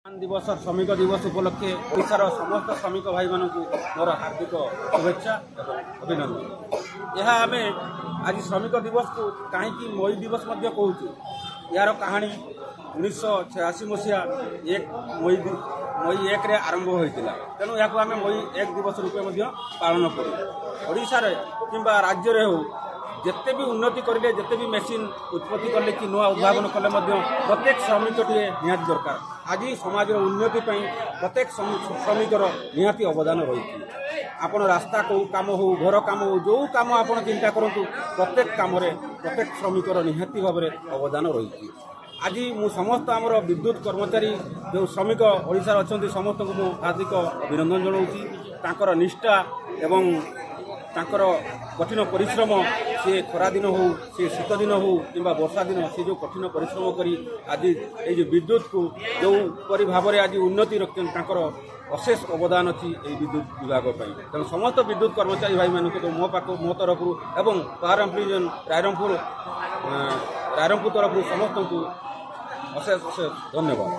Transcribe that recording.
दिवस श्रमिक दिवस उपलक्षे ओडार समस्त श्रमिक भाई मान मोर हार्दिक शुभेच्छा अभिनंदन। यह आम आज श्रमिक दिवस को कहीं मई दिवस कहूँ यार कहानी 1986 मसीहा मई 1 आरंभ होता तेणु यहाँ आम मई 1 दिवस रूपे पालन करूँ। कि राज्य हो जिते भी उन्नति करें जिते भी मेसीन उत्पत्ति कले कि नुआ उद्भावन कले प्रत्येक श्रमिक निहाती दरकार। आज समाज उन्नति प्रत्येक श्रमिकर निहाती अवदान रही। आपण रास्ता को काम हो घर काम हो जो काम आप चिंता करूँ प्रत्येक कम प्रत्येक श्रमिकर निहाती भाव में अवदान रही। आज मु समस्त आमर विद्युत कर्मचारी जो श्रमिक ओडिशा अच्छा समस्त को हार्दिक अभिनंदन जनाऊँ। निष्ठा एवं तांकर कठिन परिश्रम सी खरा दिन हो सी शीत दिन हो कि वर्षा दिन सी जो कठिन परिश्रम करी आज ये विद्युत को जो परी भाव में आज उन्नति रखते अशेष अवदान अच्छी विद्युत विभाग तेणु समस्त विद्युत कर्मचारी भाई मानक मो तरफ एवं पावर एम्प्लीजन रायरंगपुर तरफ समस्त को अशेष अशेष धन्यवाद।